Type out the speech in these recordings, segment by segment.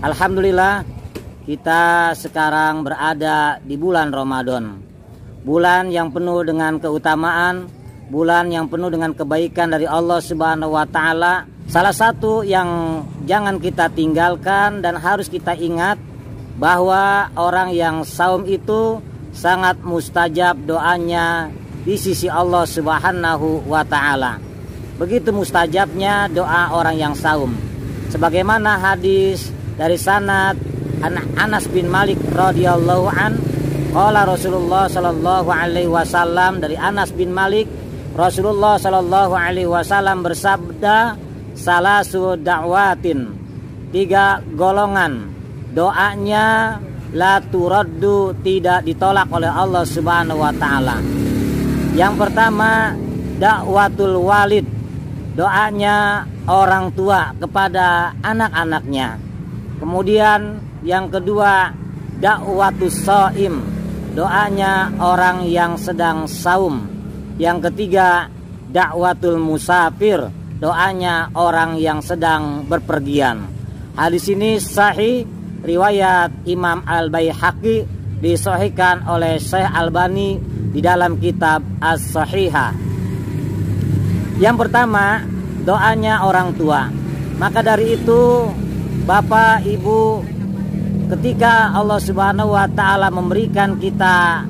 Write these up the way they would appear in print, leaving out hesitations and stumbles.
Alhamdulillah, kita sekarang berada di bulan Ramadan. Bulan yang penuh dengan keutamaan, bulan yang penuh dengan kebaikan dari Allah Subhanahu wa taala. Salah satu yang jangan kita tinggalkan dan harus kita ingat bahwa orang yang saum itu sangat mustajab doanya di sisi Allah Subhanahu wa taala. Begitu mustajabnya doa orang yang saum. Sebagaimana hadis dari sanad Anas bin Malik radhiyallahu an, qala Rasulullah sallallahu alaihi wasallam, dari Anas bin Malik, Rasulullah sallallahu alaihi wasallam bersabda, salasu da'watin, 3 golongan doanya la turaddu, tidak ditolak oleh Allah Subhanahu wa taala. Yang pertama, da'watul walid, doanya orang tua kepada anak-anaknya. Kemudian yang kedua, da'watus shaim, doanya orang yang sedang saum. Yang ketiga, da'watul musafir, doanya orang yang sedang berpergian. Hadis ini sahih, riwayat Imam Al-Baihaqi, disahihkan oleh Syekh Albani di dalam kitab As-Sahihah. Yang pertama, doanya orang tua. Maka dari itu, Bapak, Ibu, ketika Allah Subhanahu wa taala memberikan kita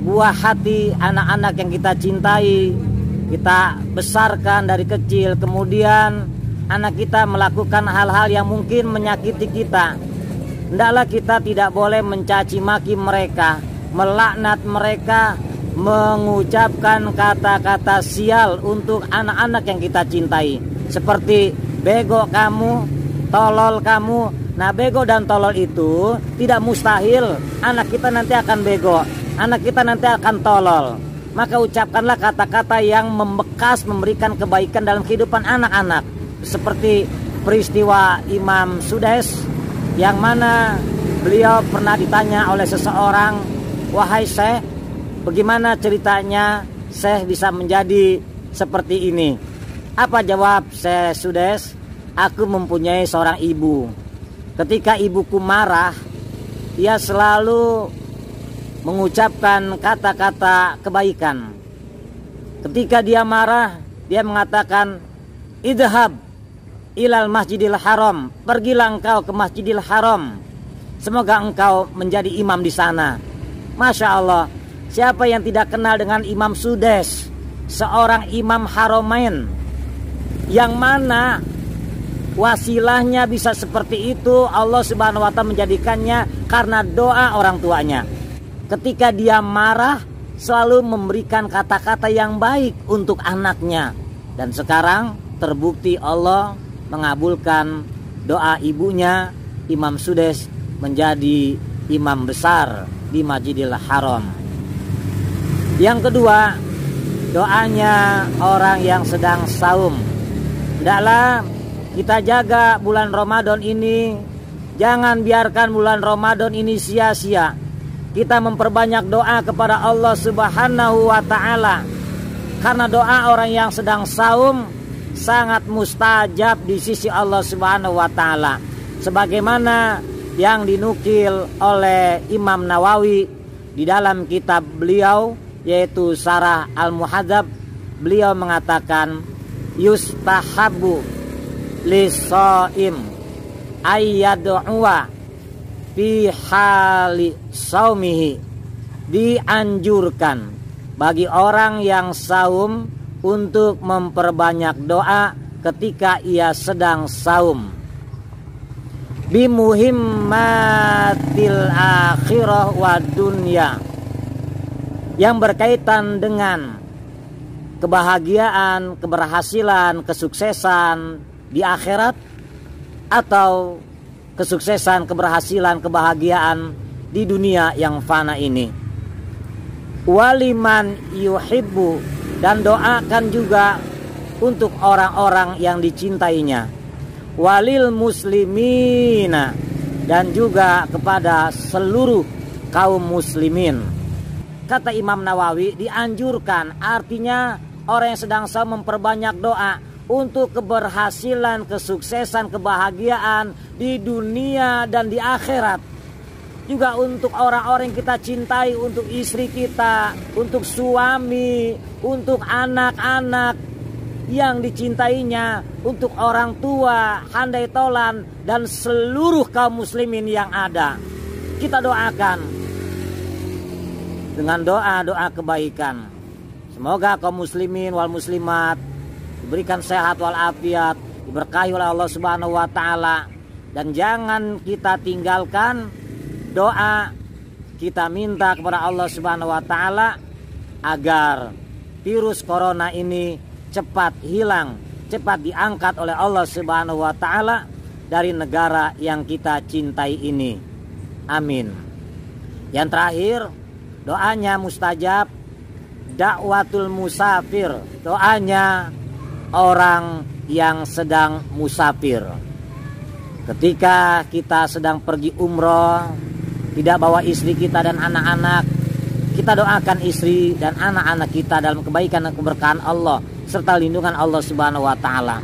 buah hati, anak-anak yang kita cintai, kita besarkan dari kecil, kemudian anak kita melakukan hal-hal yang mungkin menyakiti kita, hendaklah kita tidak boleh mencaci maki mereka, melaknat mereka, mengucapkan kata-kata sial untuk anak-anak yang kita cintai, seperti bego kamu, tolol kamu. Nah, bego dan tolol itu tidak mustahil anak kita nanti akan bego, anak kita nanti akan tolol. Maka ucapkanlah kata-kata yang membekas, memberikan kebaikan dalam kehidupan anak-anak. Seperti peristiwa Imam Sudais, yang mana beliau pernah ditanya oleh seseorang, wahai Syekh, bagaimana ceritanya Syekh bisa menjadi seperti ini? Apa jawab Syekh Sudais? Aku mempunyai seorang ibu. Ketika ibuku marah, dia selalu mengucapkan kata-kata kebaikan. Ketika dia marah, dia mengatakan, idhab ilal masjidil haram, pergilah engkau ke masjidil haram, semoga engkau menjadi imam di sana. Masya Allah, siapa yang tidak kenal dengan Imam Sudais, seorang imam Haramain, yang mana wasilahnya bisa seperti itu, Allah Subhanahu wa taala menjadikannya karena doa orang tuanya. Ketika dia marah, selalu memberikan kata-kata yang baik untuk anaknya. Dan sekarang terbukti Allah mengabulkan doa ibunya, Imam Sudais menjadi imam besar di Masjidil Haram. Yang kedua, doanya orang yang sedang saum. Hendaklah kita jaga bulan Ramadan ini, jangan biarkan bulan Ramadan ini sia-sia. Kita memperbanyak doa kepada Allah Subhanahu wa taala, karena doa orang yang sedang saum sangat mustajab di sisi Allah Subhanahu wa taala. Sebagaimana yang dinukil oleh Imam Nawawi di dalam kitab beliau, yaitu Syarah Al-Muhadzab, beliau mengatakan, yustahabu lis-shaim ayyad'uwa fi hali saumihi, dianjurkan bagi orang yang saum untuk memperbanyak doa ketika ia sedang saum. Bimuhimmatil akhirah wa dunya, yang berkaitan dengan kebahagiaan, keberhasilan, kesuksesan di akhirat, atau kesuksesan, keberhasilan, kebahagiaan di dunia yang fana ini. Waliman yuhibbu, dan doakan juga untuk orang-orang yang dicintainya. Walil muslimina, dan juga kepada seluruh kaum muslimin. Kata Imam Nawawi, dianjurkan, artinya orang yang sedang saum memperbanyak doa untuk keberhasilan, kesuksesan, kebahagiaan di dunia dan di akhirat. Juga untuk orang-orang yang kita cintai, untuk istri kita, untuk suami, untuk anak-anak yang dicintainya, untuk orang tua, handai tolan, dan seluruh kaum muslimin yang ada. Kita doakan dengan doa-doa kebaikan. Semoga kaum muslimin wal muslimat diberikan sehat walafiat, diberkahi oleh Allah Subhanahu wa taala, dan jangan kita tinggalkan doa. Kita minta kepada Allah Subhanahu wa taala agar virus corona ini cepat hilang, cepat diangkat oleh Allah Subhanahu wa taala dari negara yang kita cintai ini. Amin. Yang terakhir, doanya mustajab, dakwatul musafir, doanya orang yang sedang musafir. Ketika kita sedang pergi umroh, tidak bawa istri kita dan anak-anak, kita doakan istri dan anak-anak kita dalam kebaikan dan keberkahan Allah serta lindungan Allah Subhanahu wa taala.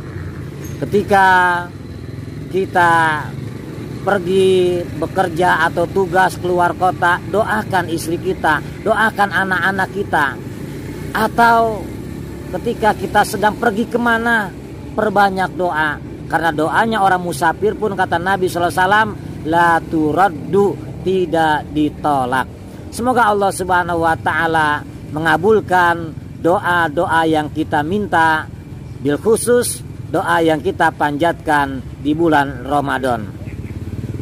Ketika kita pergi bekerja atau tugas keluar kota, doakan istri kita, doakan anak-anak kita. Atau ketika kita sedang pergi kemana, perbanyak doa. Karena doanya orang musafir pun, kata Nabi SAW, la turaddu, tidak ditolak. Semoga Allah Subhanahu wa taala mengabulkan doa-doa yang kita minta, bil khusus doa yang kita panjatkan di bulan Ramadan.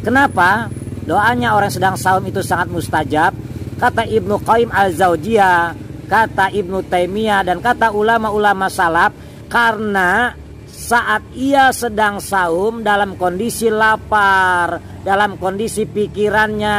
Kenapa doanya orang sedang saum itu sangat mustajab? Kata Ibnu Qayyim al-Jauziyah, kata Ibnu Taimiyah, dan kata ulama-ulama salaf, karena saat ia sedang saum dalam kondisi lapar, dalam kondisi pikirannya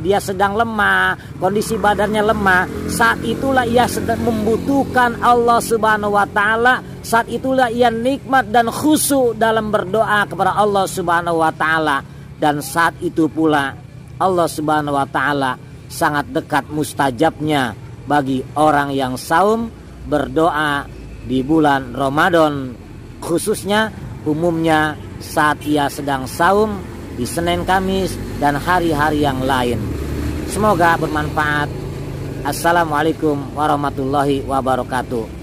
dia sedang lemah, kondisi badannya lemah, saat itulah ia sedang membutuhkan Allah Subhanahu wa taala, saat itulah ia nikmat dan khusyuk dalam berdoa kepada Allah Subhanahu wa taala, dan saat itu pula Allah Subhanahu wa taala sangat dekat mustajabnya bagi orang yang saum berdoa di bulan Ramadan, khususnya umumnya saat ia sedang saum di Senin, Kamis, dan hari-hari yang lain. Semoga bermanfaat. Assalamualaikum warahmatullahi wabarakatuh.